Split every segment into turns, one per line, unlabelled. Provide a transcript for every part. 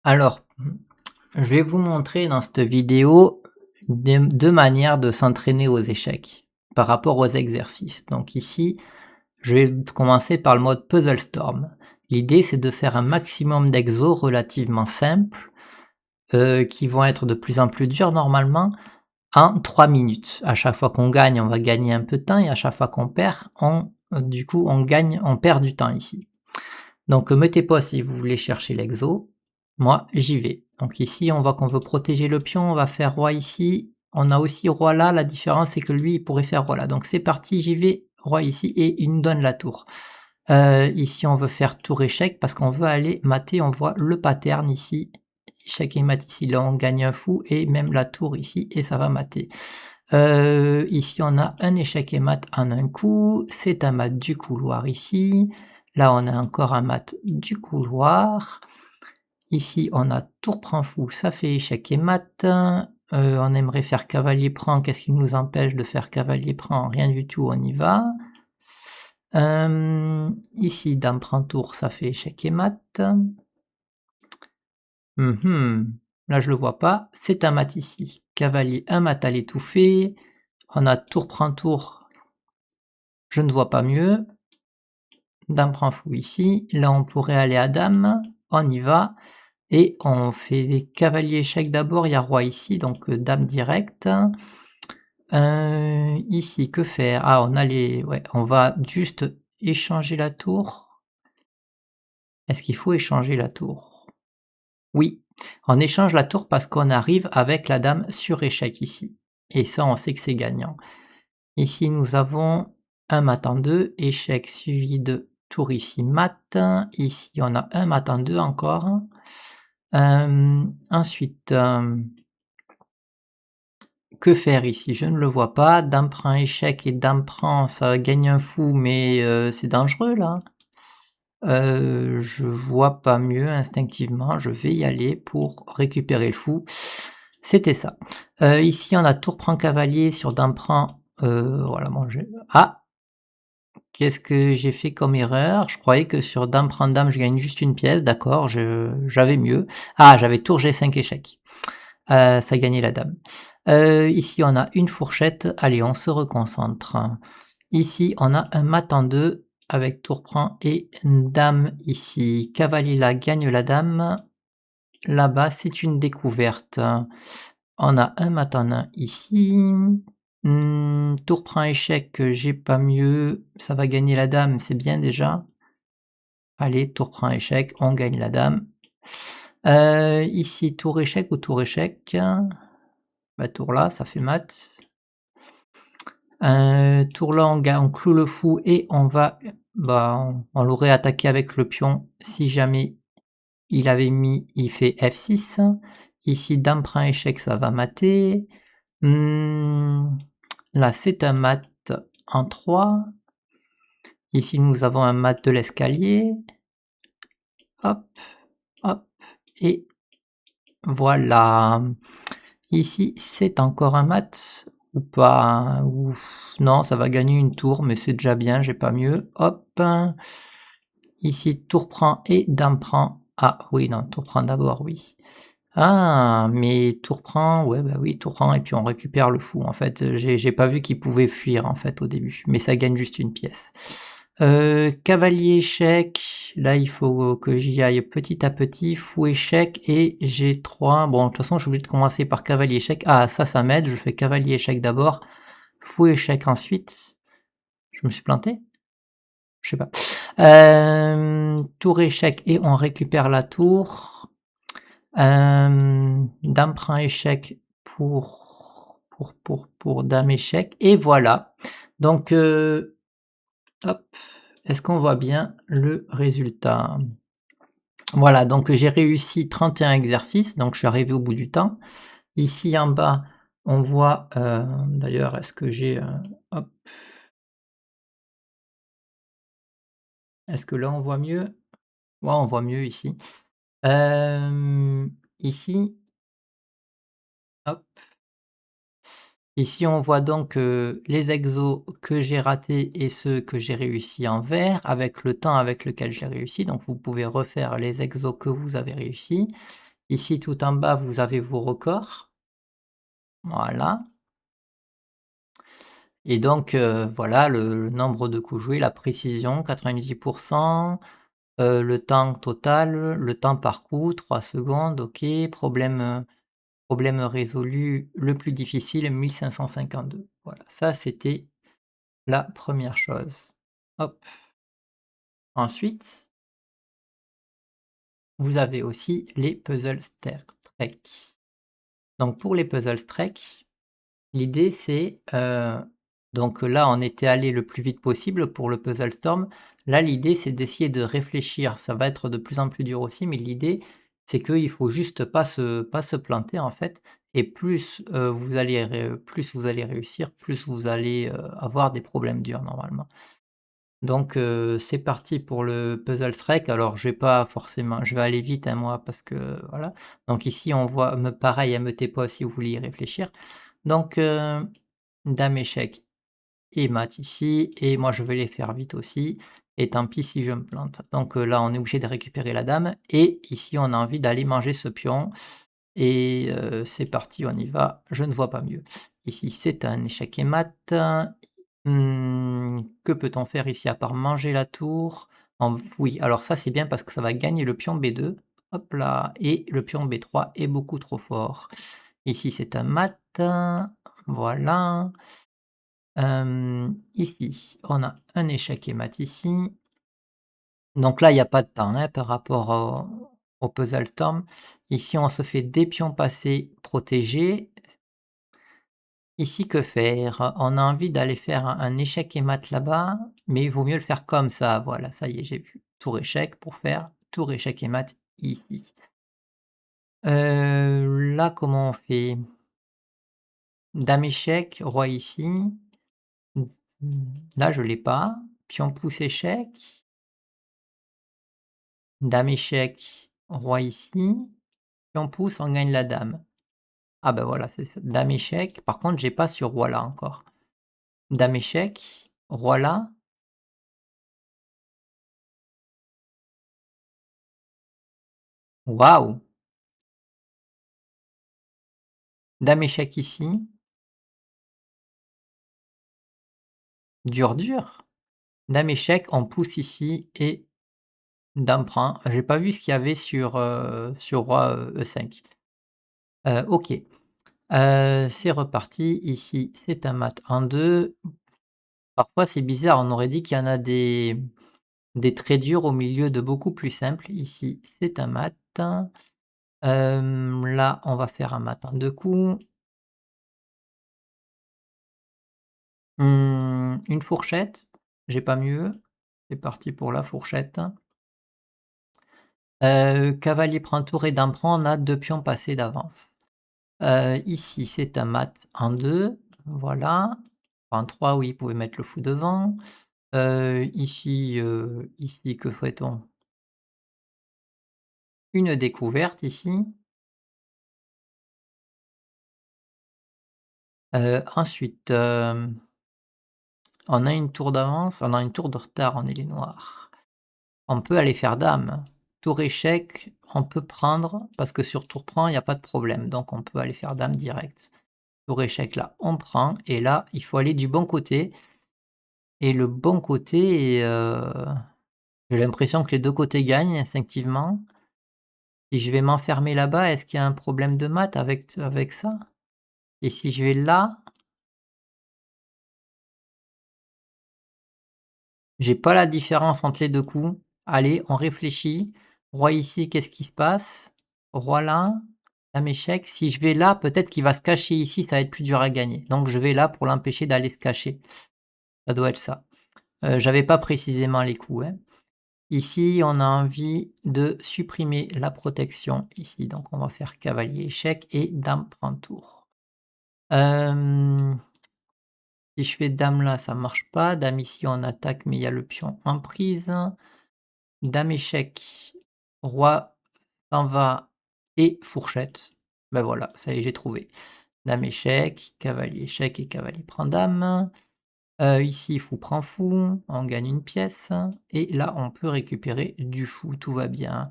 Alors, je vais vous montrer dans cette vidéo des 2 manières de s'entraîner aux échecs par rapport aux exercices. Donc ici, je vais commencer par le mode Puzzle Storm. L'idée, c'est de faire un maximum d'exos relativement simples, qui vont être de plus en plus durs normalement, en 3 minutes. À chaque fois qu'on gagne, on va gagner un peu de temps et à chaque fois qu'on perd, du coup, on perd du temps ici. Donc mettez pause si vous voulez chercher l'exo. Moi, j'y vais. Donc ici, on voit qu'on veut protéger le pion, on va faire roi ici. On a aussi roi là, la différence c'est que lui, il pourrait faire roi là. Donc c'est parti, j'y vais, roi ici, et il nous donne la tour. Ici, on veut faire tour échec parce qu'on veut aller mater, on voit le pattern ici. Échec et mat ici, là on gagne un fou, et même la tour ici, et ça va mater. Ici, on a un échec et mat en un coup, c'est un mat du couloir ici. Là, on a encore un mat du couloir. Ici, on a tour prend fou, ça fait échec et mat. On aimerait faire cavalier prend, qu'est-ce qui nous empêche de faire cavalier prend? Rien du tout, on y va. Ici, dame prend tour, ça fait échec et mat. Là, je le vois pas, c'est un mat ici. Cavalier, un mat à l'étouffer. On a tour prend tour, je ne vois pas mieux. Dame prend fou ici. Là, on pourrait aller à dame. On y va. Et on fait des cavaliers échecs d'abord. Il y a roi ici, donc dame direct. Ici, que faire? Ah, on a les. Ouais, on va juste échanger la tour. Est-ce qu'il faut échanger la tour? Oui, on échange la tour parce qu'on arrive avec la dame sur échec ici. Et ça, on sait que c'est gagnant. Ici, nous avons un mat en 2, échec suivi de tour ici mat. Ici, on a un mat en 2 encore. Ensuite, que faire ici? Je ne le vois pas. Dame prend échec et dame prend, ça gagne un fou, mais c'est dangereux là. Je vois pas mieux instinctivement, je vais y aller pour récupérer le fou. C'était ça. Ici, on a tour prend cavalier sur dame prend, voilà, bon, ah! Qu'est-ce que j'ai fait comme erreur? Je croyais que sur dame prend dame, je gagne juste une pièce, d'accord, j'avais mieux. Ah, j'avais tour G5 échec. Ça gagnait la dame. Ici, on a une fourchette. Allez, on se reconcentre. Ici, on a un mat en 2 avec tour prend et une dame ici. Cavalier là gagne la dame. Là-bas, c'est une découverte. On a un mat en 1 ici. Tour prend échec, j'ai pas mieux. Ça va gagner la dame, c'est bien déjà. Allez, tour prend échec, on gagne la dame. Ici, tour échec ou tour échec? Bah, tour là, ça fait mat. Tour là, on cloue le fou et on va, bah, on l'aurait attaqué avec le pion si jamais il fait F6. Ici, dame prend échec, ça va mater. Là, c'est un mat en 3. Ici, nous avons un mat de l'escalier. Hop, hop, et voilà. Ici, c'est encore un mat ou pas? Ouf, non, ça va gagner une tour, mais c'est déjà bien, j'ai pas mieux. Hop. Ici, tour prend et dame prend. Ah oui, non, tour prend d'abord, oui. Ah, mais tour prend, ouais, bah oui, tour prend et puis on récupère le fou. En fait, j'ai pas vu qu'il pouvait fuir en fait au début, mais ça gagne juste une pièce. Cavalier échec, là il faut que j'y aille petit à petit. Fou échec et G3. Bon, de toute façon, je suis obligé de commencer par cavalier échec. Ah, ça m'aide. Je fais cavalier échec d'abord, fou échec ensuite. Je me suis planté? Je sais pas. Tour échec et on récupère la tour. Dame prend échec pour dame échec et voilà. Donc, hop, est-ce qu'on voit bien le résultat? Voilà, donc j'ai réussi 31 exercices, donc je suis arrivé au bout du temps. Ici en bas, on voit, d'ailleurs, est-ce que j'ai, hop, est-ce que là on voit mieux? Ouais, on voit mieux ici. Ici, hop. Ici, on voit donc, les exos que j'ai ratés et ceux que j'ai réussi en vert, avec le temps avec lequel j'ai réussi. Donc vous pouvez refaire les exos que vous avez réussi. Ici, tout en bas, vous avez vos records. Voilà. Et donc, voilà le nombre de coups joués, la précision 90, le temps total, le temps par coup 3 secondes, OK. Problème résolu le plus difficile 1552. Voilà, ça c'était la première chose. Hop. Ensuite, vous avez aussi les puzzles trek. Donc pour les puzzles trek, l'idée c'est, donc là on était allé le plus vite possible pour le puzzle storm. Là l'idée c'est d'essayer de réfléchir, ça va être de plus en plus dur aussi, mais l'idée c'est qu'il faut juste pas se planter en fait et plus vous allez réussir, plus vous allez, avoir des problèmes durs normalement. Donc c'est parti pour le puzzle trek. Alors je vais aller vite, hein, moi parce que voilà. Donc ici on voit me pareil, hein, mettez pas si vous voulez y réfléchir. Donc dame échec et mat ici et moi je vais les faire vite aussi et tant pis si je me plante. Donc là on est obligé de récupérer la dame et ici on a envie d'aller manger ce pion et c'est parti, on y va, je ne vois pas mieux. Ici c'est un échec et mat. Que peut-on faire ici à part manger la tour? Oui, alors ça c'est bien parce que ça va gagner le pion B2, hop là et le pion B3 est beaucoup trop fort. Ici c'est un mat, voilà. Ici on a un échec et mat ici. Donc là il y a pas de temps, hein, par rapport au puzzle storm. Ici on se fait des pions passés protégés. Ici, que faire? On a envie d'aller faire un échec et mat là-bas, mais il vaut mieux le faire comme ça. Voilà, ça y est, j'ai vu. Tour échec pour faire tour échec et mat ici. Là, comment on fait? Dame échec, roi ici. Mmh, là, je l'ai pas. Pion pouce échec. Dame échec, roi ici. Pion pouce, on gagne la dame. Ah ben voilà, c'est ça. Dame échec. Par contre, j'ai pas sur roi là encore. Dame échec, roi là. Waouh! Dame échec ici, dur, dur. Dame échec, on pousse ici et dame prend. J'ai pas vu ce qu'il y avait sur roi, E5. OK. C'est reparti. Ici, c'est un mat en 2. Parfois, c'est bizarre, on aurait dit qu'il y en a des très durs au milieu de beaucoup plus simples. Ici, c'est un mat. Là, on va faire un mat en 2 coups. Une fourchette, j'ai pas mieux. C'est parti pour la fourchette. Cavalier prend tour et dame prend, on a 2 pions passés d'avance. Ici, c'est un mat en 2, voilà. En 3, oui, vous pouvez mettre le fou devant. Ici, que ferait-on? Une découverte ici. Ensuite, on a une tour d'avance, on a une tour de retard, on est les noirs. On peut aller faire dame. Tour échec, on peut prendre, parce que sur tour prend, il y a pas de problème, donc on peut aller faire dame direct. Tour échec là, on prend et là, il faut aller du bon côté et le bon côté, j'ai l'impression que les 2 côtés gagnent instinctivement. Si je vais m'enfermer là-bas, est-ce qu'il y a un problème de maths avec ça? Et si je vais là, j'ai pas la différence entre les 2 coups. Allez, on réfléchit. Roi ici, qu'est-ce qui se passe? Roi là, dame échec. Si je vais là, peut-être qu'il va se cacher ici, ça va être plus dur à gagner. Donc je vais là pour l'empêcher d'aller se cacher. Ça doit être ça. J'avais pas précisément les coups, hein. Ici, on a envie de supprimer la protection ici, donc on va faire cavalier échec et dame prend tour. Hem, si je fais dame là, ça marche pas. Dame ici, on attaque, mais il y a le pion en prise. Dame échec, roi s'en va et fourchette. Ben voilà, ça y est, j'ai trouvé. Dame échec et cavalier prend dame. Ici, fou prend fou, on gagne une pièce et là, on peut récupérer du fou, tout va bien.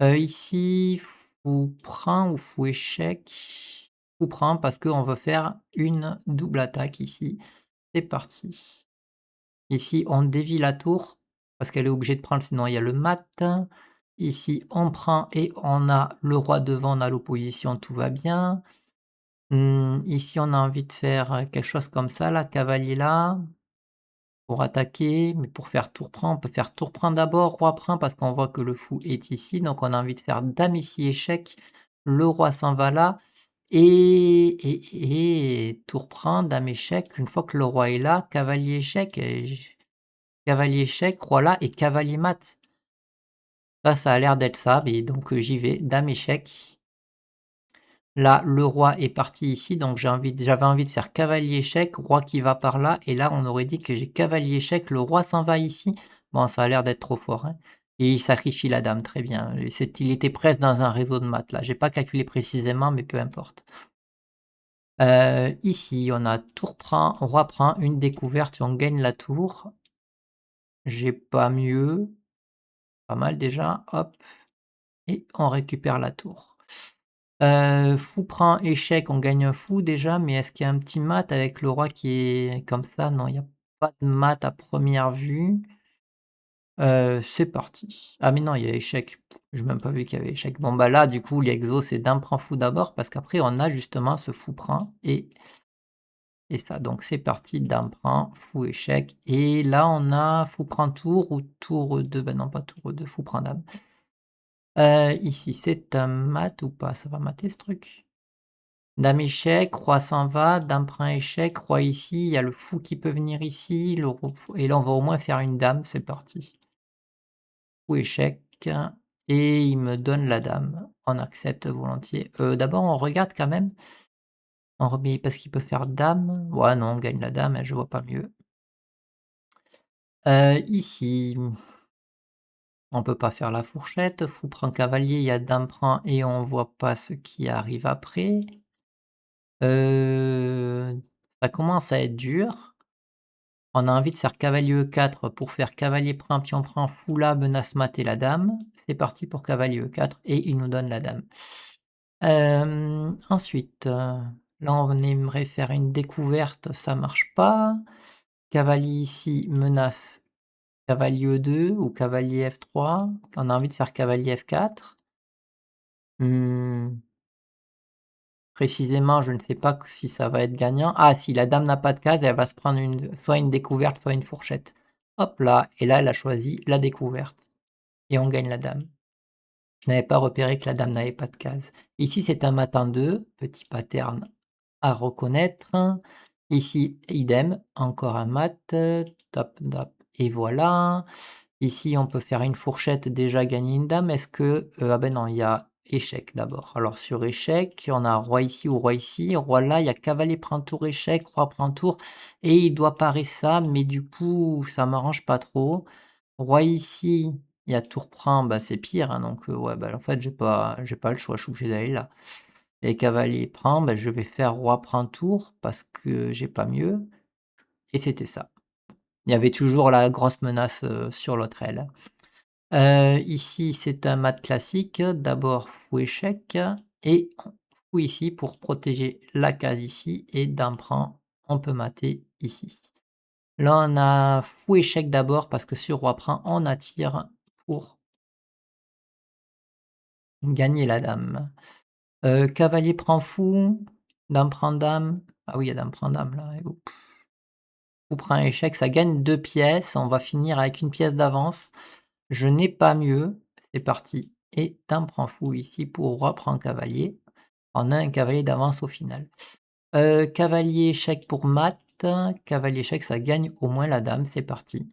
Ici, Fou prend ou fou échec? Fou prend parce qu'on veut faire une double attaque ici. C'est parti. Ici, on dévie la tour parce qu'elle est obligée de prendre, sinon il y a le mat. Ici, on prend et on a le roi devant, on a l'opposition, tout va bien. Ici, on a envie de faire, quelque chose comme ça là, cavalier là, pour attaquer, mais pour faire tour prend, on peut faire tour prend d'abord, roi prend parce qu'on voit que le fou est ici, donc on a envie de faire dame ici échec, le roi s'en va là et tour prend, dame échec, une fois que le roi est là, cavalier échec et cavalier échec, roi là et cavalier mat. Ça a l'air d'être ça, mais donc j'y vais, dame échec. Là, le roi est parti ici, donc j'avais envie de faire cavalier échec, roi qui va par là et là, on aurait dit que j'ai cavalier échec, le roi s'en va ici. Bon, ça a l'air d'être trop fort, hein, et il sacrifie la dame, très bien. Il était presque dans un réseau de maths là, j'ai pas calculé précisément, mais peu importe. Ici, on a tour prend, roi prend, une découverte et on gagne la tour. J'ai pas mieux, pas mal déjà, hop et on récupère la tour. Fou prend échec, on gagne un fou déjà, mais est-ce qu'il y a un petit mat avec le roi qui est comme ça? Non, il y a pas de mat à première vue. C'est parti. Ah mais non, il y a échec. J'ai même pas vu qu'il y avait échec. Bon bah là, du coup, l'exo, c'est dame prend fou d'abord parce qu'après on a justement ce fou prend et ça. Donc c'est parti, dame prend, fou échec et là on a fou prend tour ou tour 2. Ben non, pas tour 2, fou prend dame. Ici, c'est un mat ou pas? Ça va mater ce truc? Dame échec, roi s'en va, dame prend échec, roi ici, il y a le fou qui peut venir ici, le roi et là on va au moins faire une dame, c'est parti. Fou échec et il me donne la dame. On accepte volontiers. D'abord on regarde quand même, on remet parce qu'il peut faire dame. Ouais non, on gagne la dame, hein, je vois pas mieux. Ici, on peut pas faire la fourchette, fou prend cavalier, il y a dame prend et on voit pas ce qui arrive après. Ça commence à être dur. On a envie de faire cavalier E4 pour faire cavalier prend, pion prend, fou là, menace mat et la dame. C'est parti pour cavalier E4 et il nous donne la dame. Ensuite, là on aimerait faire une découverte, ça marche pas. Cavalier ici, menace, cavalier E2 ou cavalier F3. On a envie de faire cavalier F4. Mmh, précisément, je ne sais pas si ça va être gagnant. Ah si, la dame n'a pas de case, elle va se prendre soit une découverte, soit une fourchette. Hop là, et là elle a choisi la découverte et on gagne la dame. Je n'avais pas repéré que la dame n'avait pas de case. Ici, c'est un mat en 2, petit pattern à reconnaître. Ici, idem, encore un mat, top, top et voilà. Ici, on peut faire une fourchette, déjà gagner une dame. Est-ce que, ah ben non, il y a échec d'abord. Alors sur échec, on a roi ici ou roi ici. Roi là, il y a cavalier prend tour, échec, roi prend tour et il doit parer ça, mais du coup, ça m'arrange pas trop. Roi ici, il y a tour prend, bah, c'est pire, hein, donc ouais, bah, en fait, j'ai pas le choix, je suis obligé d'aller là. Et cavalier prend, bah, je vais faire roi prend tour parce que j'ai pas mieux et c'était ça. Il y avait toujours la grosse menace, sur l'autre aile. Ici, c'est un mat classique. D'abord fou échec et fou ici pour protéger la case ici et dame prend, on peut mater ici. Là, on a fou échec d'abord parce que sur roi prend, on attire pour gagner la dame. Cavalier prend fou, dame prend dame. Ah oui, il y a dame prend dame là et hop. Fou prend échec, ça gagne 2 pièces, on va finir avec une pièce d'avance. Je n'ai pas mieux, c'est parti et dame prend fou ici pour roi prend cavalier. On a un cavalier d'avance au final. Cavalier échec pour mat, cavalier échec, ça gagne au moins la dame, c'est parti.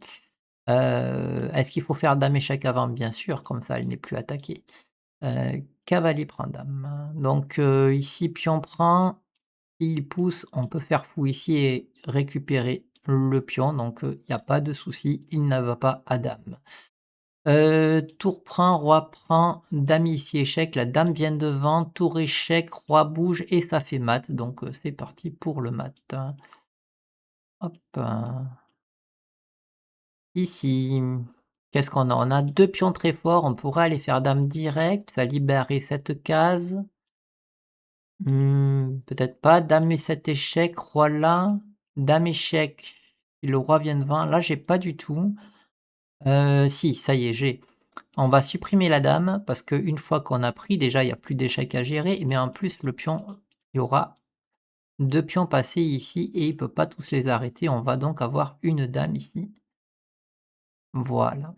Est-ce qu'il faut faire dame échec avant? Bien sûr, comme ça elle n'est plus attaquée. Cavalier prend dame. Donc ici pion prend, il pousse, on peut faire fou ici et récupérer le pion, donc il y a pas de souci, il ne va pas à dame. Tour prend, roi prend, dame ici échec, la dame vient devant, tour échec, roi bouge et ça fait mat, donc c'est parti pour le mat. Hop, ici. Qu'est-ce qu'on a? On a 2 pions très forts, on pourrait aller faire dame direct, ça libérerait cette case. Peut-être pas. Dame et 7 échec, roi là, dame échec, si le roi vient devant, là j'ai pas du tout. Si, ça y est, j'ai. On va supprimer la dame parce qu'une fois qu'on a pris, déjà il y a plus d'échecs à gérer, mais en plus le pion, il y aura 2 pions passés ici et il peut pas tous les arrêter. On va donc avoir une dame ici. Voilà.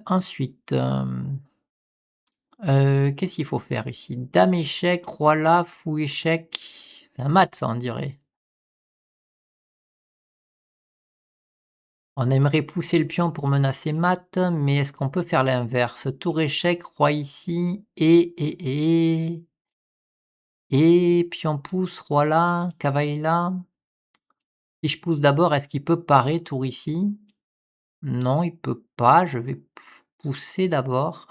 Ensuite, qu'est-ce qu'il faut faire ici? Dame échec, roi là, fou échec. C'est un mat ça on dirait. On aimerait pousser le pion pour menacer mat, mais est-ce qu'on peut faire l'inverse? Tour échec, roi ici et pion pousse, roi là, cavalier là. Si je pousse d'abord, est-ce qu'il peut parer tour ici? Non, il peut pas, je vais pousser d'abord.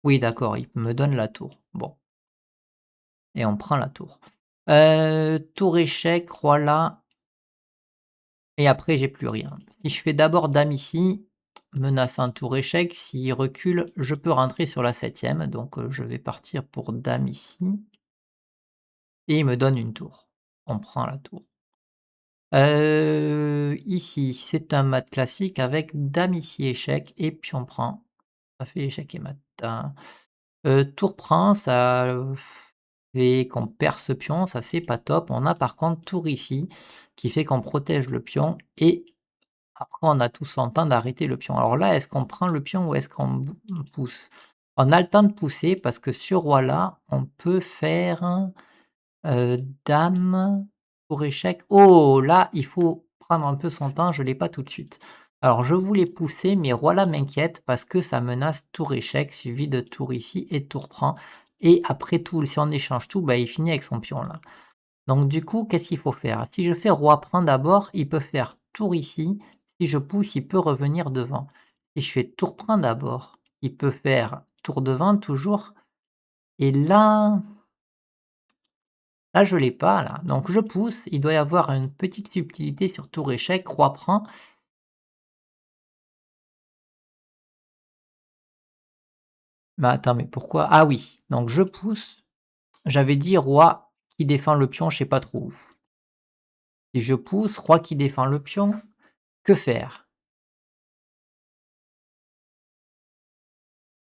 Oui d'accord, il me donne la tour. Bon, et on prend la tour. Tour échec, roi là, et après j'ai plus rien. Si je fais d'abord dame ici, menaçant tour échec, s'il recule, je peux rentrer sur la septième, donc je vais partir pour dame ici et il me donne une tour. On prend la tour. Ici, c'est un mat classique avec dame ici échec et puis on prend. Ça fait échec et mat. Tour prend, ça, fait qu'on perd ce pion, ça c'est pas top. On a par contre tour ici, qui fait qu'on protège le pion et après on a tout son temps d'arrêter le pion. Alors là, est-ce qu'on prend le pion ou est-ce qu'on pousse? On a le temps de pousser parce que sur roi là, on peut faire, dame pour échec. Oh là, il faut prendre un peu son temps, je l'ai pas tout de suite. Alors je voulais pousser, mais roi là m'inquiète parce que ça menace tour échec suivi de tour ici et tour prend et après tout, si on échange tout, bah, il finit avec son pion là. Donc du coup, qu'est-ce qu'il faut faire? Si je fais roi prend d'abord, il peut faire tour ici. Si je pousse, il peut revenir devant. Si je fais tour prend d'abord, il peut faire tour devant toujours et là je l'ai pas là. Donc je pousse, il doit y avoir une petite subtilité sur tour échec, roi prend. Mais attends, mais pourquoi? Ah oui, donc je pousse, j'avais dit roi qui défend le pion, je sais pas trop où. Si je pousse, roi qui défend le pion, que faire?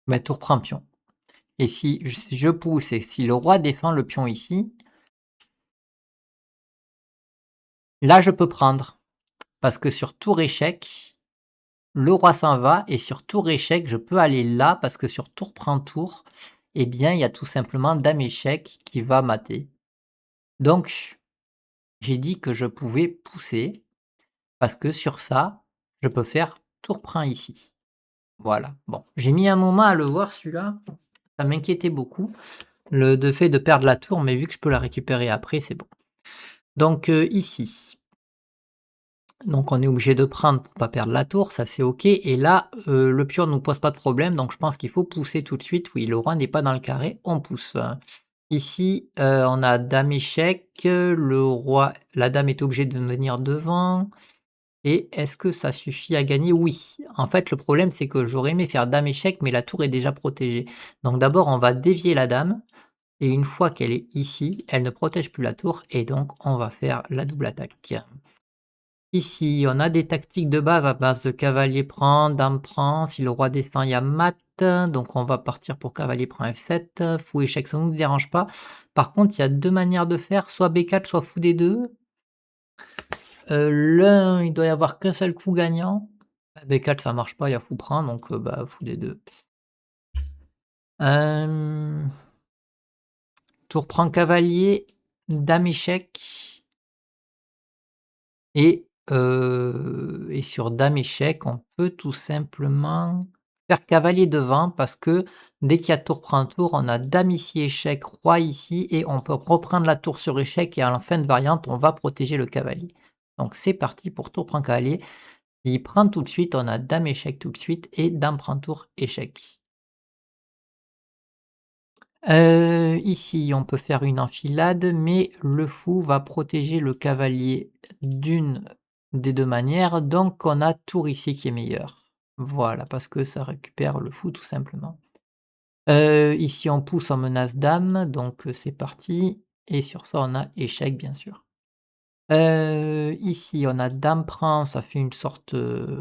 Bah, tour prend pion. Et si je pousse et si le roi défend le pion ici, là je peux prendre. Parce que sur tour échec, le roi s'en va et sur tour échec, je peux aller là parce que sur tour prend tour, eh bien, il y a tout simplement dame échec qui va mater. Donc, j'ai dit que je pouvais pousser parce que sur ça, je peux faire tour prend ici. Voilà, bon, j'ai mis un moment à le voir celui-là, ça m'inquiétait beaucoup, le fait de perdre la tour, mais vu que je peux la récupérer après, c'est bon. Donc, ici, donc on est obligé de prendre pour pas perdre la tour, ça c'est OK et là, le pion ne nous pose pas de problème, donc je pense qu'il faut pousser tout de suite. Oui, le roi n'est pas dans le carré, on pousse. Ici, on a dame échec, le roi la dame est obligée de venir devant et est-ce que ça suffit à gagner? Oui. En fait, le problème, c'est que j'aurais aimé faire dame échec, mais la tour est déjà protégée. Donc d'abord, on va dévier la dame et une fois qu'elle est ici, elle ne protège plus la tour et donc on va faire la double attaque. Ici, on a des tactiques de base à base de cavalier prend, dame prend, si le roi défend, il y a mat, donc on va partir pour cavalier prend F7, fou échec, ça ne nous dérange pas. Par contre, il y a 2 manières de faire, soit B4, soit fou D2. L'un, il doit y avoir qu'un seul coup gagnant. B4 ça marche pas, il y a fou prend, donc bah, fou D2. Hem, tour prend cavalier, dame échec. Et sur dame échec, on peut tout simplement faire cavalier devant parce que dès qu'il y a tour prend tour, on a dame ici échec, roi ici et on peut reprendre la tour sur échec et à la fin de variante, on va protéger le cavalier. Donc c'est parti pour tour prend cavalier. Il prend tout de suite, on a dame échec tout de suite et dame prend tour échec. Ici, on peut faire une enfilade, mais le fou va protéger le cavalier d'une des 2 manières, donc on a tour ici qui est meilleur. Voilà, parce que ça récupère le fou tout simplement. Ici on pousse, on menace dame, donc c'est parti et sur ça on a échec bien sûr. Ici on a dame prend, ça fait une sorte,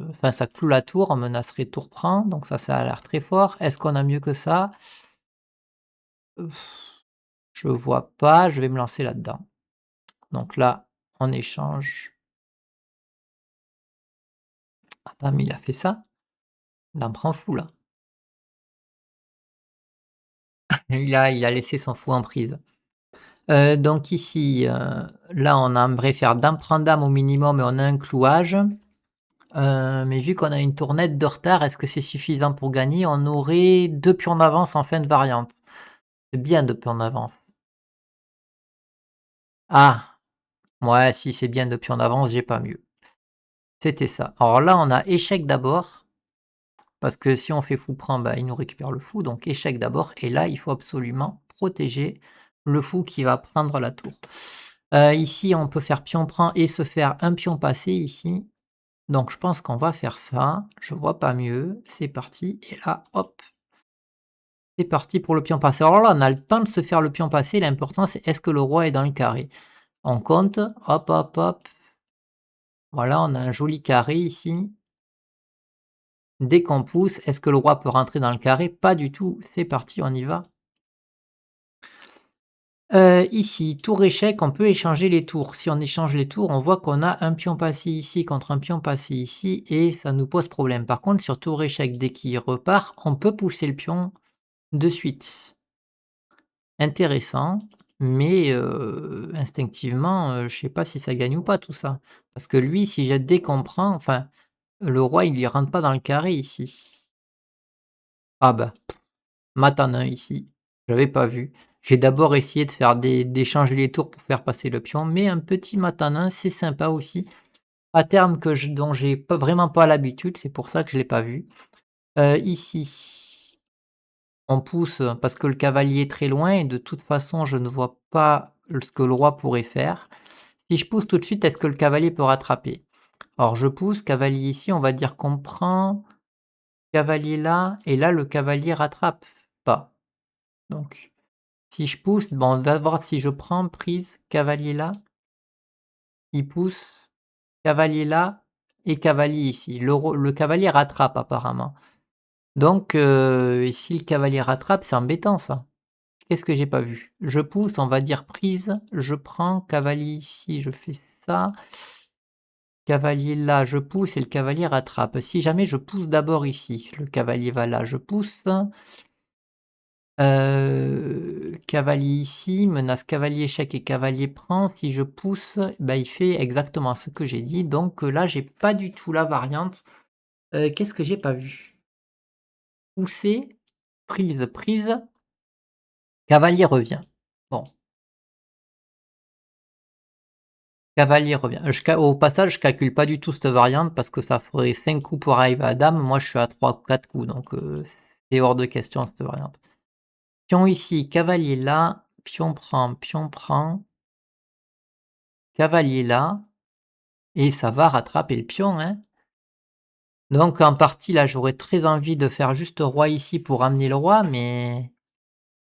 enfin ça cloue la tour, on menacerait tour prend, donc ça a l'air très fort. Est-ce qu'on a mieux que ça? Heu, je vois pas, je vais me lancer là-dedans. Donc là, on échange. Ah dame il a fait ça? Dame prend fou là. Il a laissé son fou en prise. Donc ici, là on aimerait faire dame prend dame au minimum et on a un clouage. Mais vu qu'on a une tournette de retard, est-ce que c'est suffisant pour gagner? On aurait 2 pions d'avance en fin de variante. C'est bien 2 pions d'avance. Ah! Ouais, si c'est bien 2 pions d'avance, j'ai pas mieux. C'était ça. Alors là, on a échec d'abord, parce que si on fait fou prend, bah, il nous récupère le fou, donc échec d'abord et là, il faut absolument protéger le fou qui va prendre la tour. Ici, on peut faire pion prend et se faire un pion passé ici. Donc je pense qu'on va faire ça. Je vois pas mieux. C'est parti et là, hop, c'est parti pour le pion passé. Alors là, on a le temps de se faire le pion passé. L'important, c'est est-ce que le roi est dans le carré? On compte, hop, hop, hop. Voilà, on a un joli carré ici. Dès qu'on pousse, est-ce que le roi peut rentrer dans le carré? Pas du tout. C'est parti, on y va. Ici, tour échec, on peut échanger les tours. Si on échange les tours, on voit qu'on a un pion passé ici contre un pion passé ici et ça nous pose problème. Par contre, sur tour échec, dès qu'il repart, on peut pousser le pion de suite. Intéressant, mais instinctivement, je sais pas si ça gagne ou pas tout ça. Parce que lui, si jette dès qu'on prend, enfin, le roi, il lui rentre pas dans le carré ici. Ah bah, mat en 1 ici, j'avais pas vu. J'ai d'abord essayé de faire d'échanger les tours pour faire passer le pion, mais un petit mat en 1, c'est sympa aussi. Pattern que je dont j'ai pas vraiment pas l'habitude, c'est pour ça que je l'ai pas vu. Ici on pousse, parce que le cavalier est très loin et de toute façon, je ne vois pas ce que le roi pourrait faire. Si je pousse tout de suite, est-ce que le cavalier peut rattraper? Alors je pousse, cavalier ici, on va dire qu'on prend, cavalier là et là le cavalier rattrape pas. Donc si je pousse, bon, on va voir si je prends prise, cavalier là, il pousse, cavalier là et cavalier ici. Le cavalier rattrape apparemment. Donc si le cavalier rattrape, c'est embêtant ça. Qu'est-ce que j'ai pas vu? Je pousse, on va dire prise, je prends, cavalier ici, je fais ça, cavalier là, je pousse et le cavalier rattrape. Si jamais je pousse d'abord ici, le cavalier va là, je pousse, cavalier ici, menace cavalier échec et cavalier prend. Si je pousse, bah, il fait exactement ce que j'ai dit, donc là, j'ai pas du tout la variante. Qu'est-ce que j'ai pas vu? Pousser, prise, prise, cavalier revient. Bon. Cavalier revient. Au passage, je calcule pas du tout cette variante parce que ça ferait 5 coups pour arriver à dame. Moi, je suis à 3 ou 4 coups, donc c'est hors de question cette variante. Pion ici, cavalier là, pion prend, cavalier là, et ça va rattraper le pion, hein. Donc en partie, là, j'aurais très envie de faire juste roi ici pour amener le roi, mais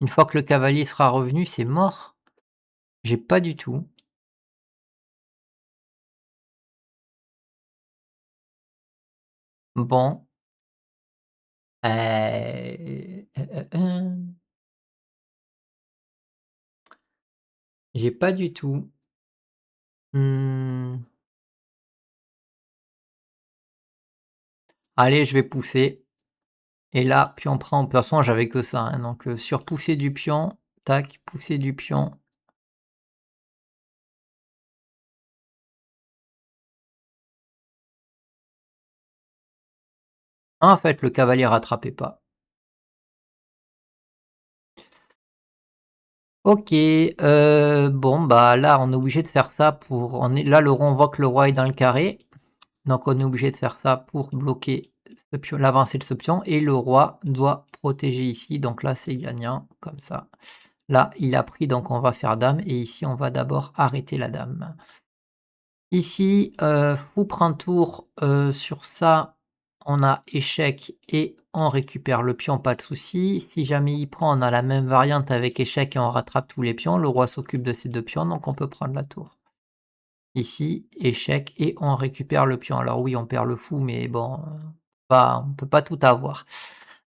une fois que le cavalier sera revenu, c'est mort. J'ai pas du tout. Bon, j'ai pas du tout. Mmh. Allez, je vais pousser et là, pion prend. De toute façon, j'avais que ça, hein, donc sur pousser du pion, tac, pousser du pion. En fait, le cavalier rattrapait pas. OK, bon, bah, là, on est obligé de faire ça pour on est là, le roi, on voit que le roi est dans le carré, donc on est obligé de faire ça pour bloquer ce pion l'avancée de ce pion et le roi doit protéger ici, donc là, c'est gagnant, comme ça. Là, il a pris, donc on va faire dame et ici, on va d'abord arrêter la dame. Ici, fou prend tour, sur ça. on a échec et on récupère le pion, pas de souci. Si jamais il prend, on a la même variante avec échec et on rattrape tous les pions. Le roi s'occupe de ces 2 pions, donc on peut prendre la tour. Ici, échec et on récupère le pion. Alors oui, on perd le fou, mais bon, pas on peut pas tout avoir.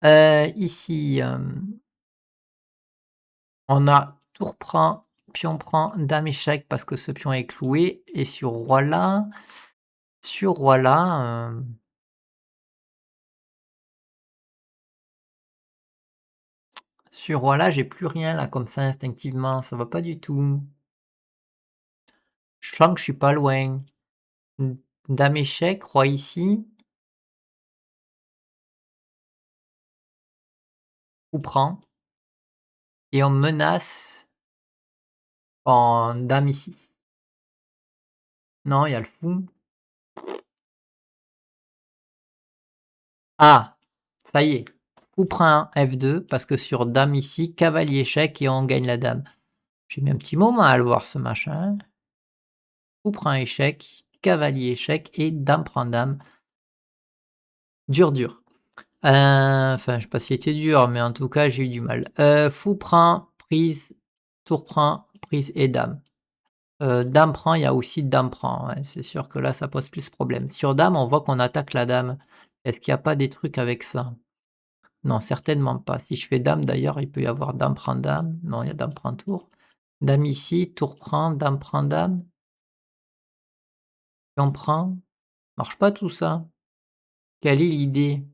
Ici, on a tour prend, pion prend, dame échec parce que ce pion est cloué et sur roi là, j'ai plus rien là comme ça instinctivement, ça va pas du tout. Je sens que je suis pas loin. Dame échec, roi ici, fou prend et on menace en dame ici. Non, il y a le fou. Ah! Ça y est, fou prend F2 parce que sur dame ici, cavalier échec et on gagne la dame. J'ai mis un petit moment à le voir ce machin. Fou prend échec, cavalier échec et dame prend dame. Dur, dur. Enfin, je sais pas si c'était dur, mais en tout cas, j'ai eu du mal. Fou prend, prise, tour prend, prise et dame. Dame prend, il y a aussi dame prend, ouais, c'est sûr que là, ça pose plus problème. Sur dame, on voit qu'on attaque la dame. Est-ce qu'il y a pas des trucs avec ça? Non, certainement pas. Si je fais dame d'ailleurs, il peut y avoir dame prend dame. Non, il y a dame prend tour. Dame ici, tour prend dame, pion prend. Marche pas tout ça. Quelle est l'idée?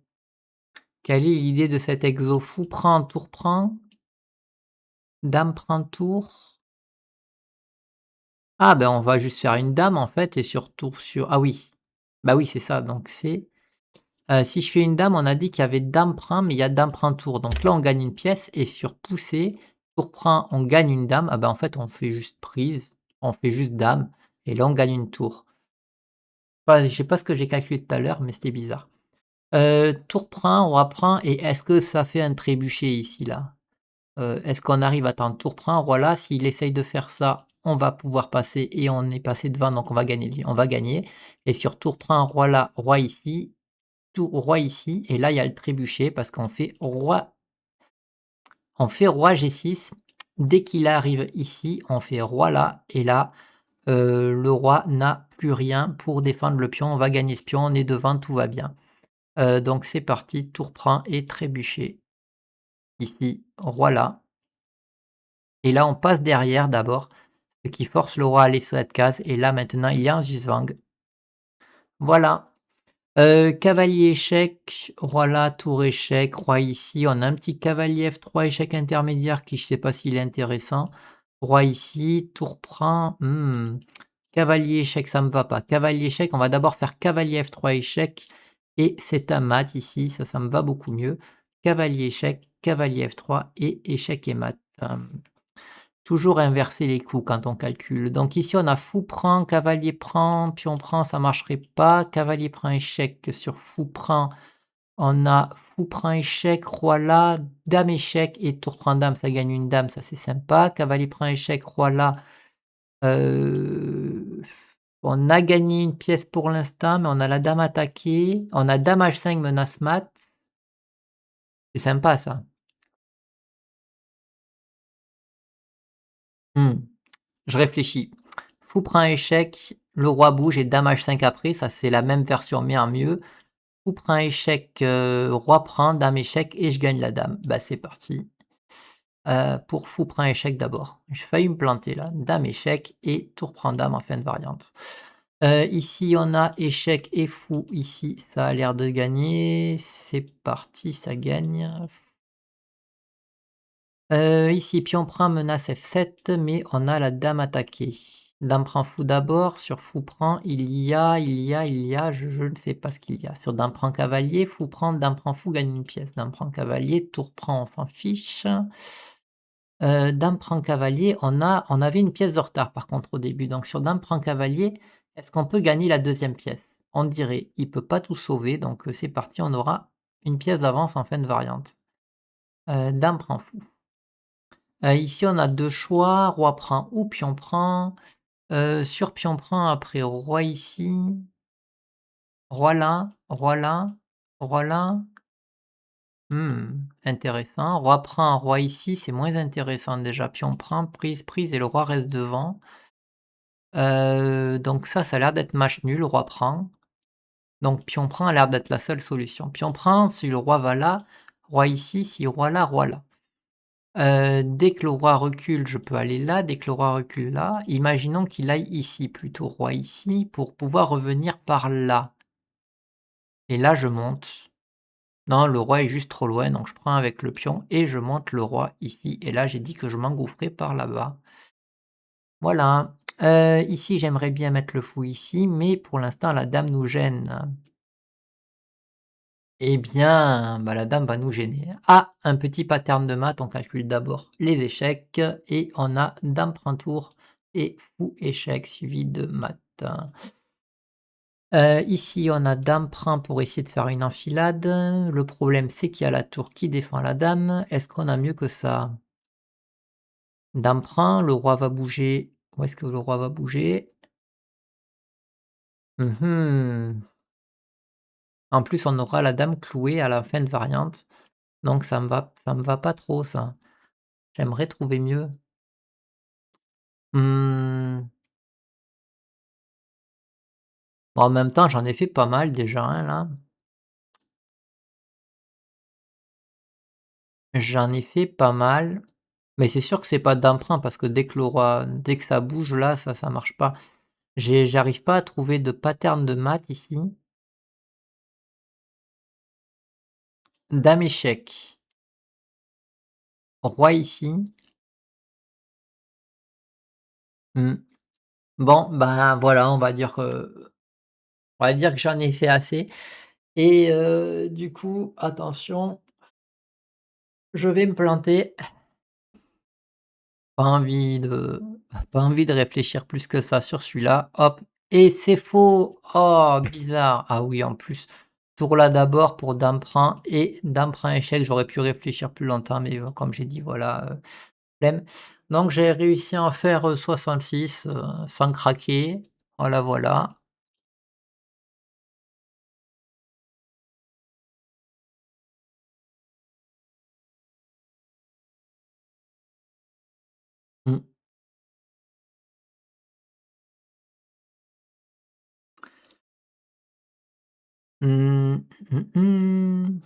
Quelle est l'idée de cet exo? Fou prend, tour prend, dame prend tour. Ah ben on va juste faire une dame en fait et sur tour sur ah oui. Bah oui, c'est ça, donc c'est, si je fais une dame, on a dit qu'il y avait dame prend, mais il y a dame prend tour. Donc là, on gagne une pièce et sur pousser, tour prend, on gagne une dame. Ah ben en fait, on fait juste prise, on fait juste dame et là, on gagne une tour. Bah, je sais pas ce que j'ai calculé tout à l'heure, mais c'était bizarre. Tour prend, roi prend et est-ce que ça fait un trébuchet ici, là? Est-ce qu'on arrive à attendre tour prend, roi là? S'il essaye de faire ça, on va pouvoir passer et on est passé devant, donc on va gagner et sur tour prend, roi là, roi ici, tout roi ici et là il y a le trébuchet parce qu'on fait roi G6. Dès qu'il arrive ici, on fait roi là et là, le roi n'a plus rien pour défendre le pion. On va gagner ce pion, on est devant, tout va bien. Donc c'est parti, tour prend et trébuchet. Ici, roi là et là on passe derrière d'abord, ce qui force le roi à aller sur cette case et là maintenant il y a un Zuswang. Voilà. Cavalier échec, roi là, tour échec, roi ici. On a un petit cavalier F3 échec intermédiaire qui je sais pas s'il est intéressant. Roi ici, tour prend, cavalier échec, ça me va pas. Cavalier échec, on va d'abord faire cavalier F3 échec et c'est un mat ici, ça me va beaucoup mieux. Cavalier échec, cavalier F3 et échec et mat. Toujours inverser les coups quand on calcule. Donc ici, on a fou prend, cavalier prend, pion prend, ça marcherait pas. Cavalier prend échec sur fou prend. On a fou prend échec, roi là, dame échec et tour prend dame, ça gagne une dame, ça c'est sympa. Cavalier prend échec, roi là. On a gagné une pièce pour l'instant, mais on a la dame attaquée. On a dame H5 menace mat. C'est sympa ça. Hmm, je réfléchis. Fou prend échec, le roi bouge et dame H5 après, ça c'est la même version mais en mieux. Fou prend échec, roi prend, dame échec et je gagne la dame. Bah c'est parti. Pour fou prend échec d'abord. J'ai failli me planter là. Dame échec et tour prend dame en fin de variante. Ici on a échec et fou, ici ça a l'air de gagner. C'est parti, ça gagne. Ici pion prend, menace F7, mais on a la dame attaquée. Dame prend fou d'abord, sur fou prend, je ne sais pas ce qu'il y a. Sur dame prend cavalier, fou prend, dame prend fou, gagne une pièce. Dame prend cavalier, tour prend, on s'en fiche. Dame prend cavalier, on avait une pièce de retard par contre au début. Donc sur dame prend cavalier, est-ce qu'on peut gagner la deuxième pièce? On dirait, il peut pas tout sauver, donc c'est parti, on aura une pièce d'avance en fin de variante. Dame prend fou. Ici on a 2 choix, roi prend ou pion prend. Sur pion prend après roi ici, roi là, roi là. Roi là, intéressant. Roi prend, roi ici, c'est moins intéressant déjà. Pion prend, prise, prise et le roi reste devant. Donc ça a l'air d'être match nul, roi prend. Donc pion prend a l'air d'être la seule solution. Pion prend, si le roi va là, roi ici, si roi là, roi là. Dès que le roi recule, je peux aller là, dès que le roi recule là. Imaginons qu'il aille ici plutôt, roi ici, pour pouvoir revenir par là et là je monte. Non, le roi est juste trop loin, donc je prends avec le pion et je monte le roi ici et là j'ai dit que je m'engouffrais par là-bas. Voilà. Ici j'aimerais bien mettre le fou ici, mais pour l'instant la dame nous gêne. Eh bien, bah, la dame va nous gêner. Ah! Un petit pattern de maths, on calcule d'abord les échecs et on a dame prend tour et fou échec suivi de mat. Ici on a dame prend pour essayer de faire une enfilade. Le problème c'est qu'il y a la tour qui défend la dame. Est-ce qu'on a mieux que ça? Dame prend, le roi va bouger. Où est-ce que le roi va bouger? Mmh. En plus on aura la dame clouée à la fin de variante, donc ça me va pas trop ça. J'aimerais trouver mieux. Mmh, en même temps, j'en ai fait pas mal déjà, hein, là. J'en ai fait pas mal, mais c'est sûr que c'est pas d'emprunt parce que dès que ça bouge là, ça marche pas. J'arrive pas à trouver de pattern de maths ici. Dame échec, roi ici. Mmh. Bon, ben, voilà, on va dire que j'en ai fait assez et du coup, attention, je vais me planter. Pas envie de pas envie de réfléchir plus que ça sur celui-là. Hop et c'est faux! Oh bizarre! Ah oui, en plus, tour là d'abord pour dame prend et dame prend échec. J'aurais pu réfléchir plus longtemps mais comme j'ai dit voilà, flemme. Donc j'ai réussi à en faire, 66, sans craquer. Voilà, voilà. Mmh. Mmh, mmh mh.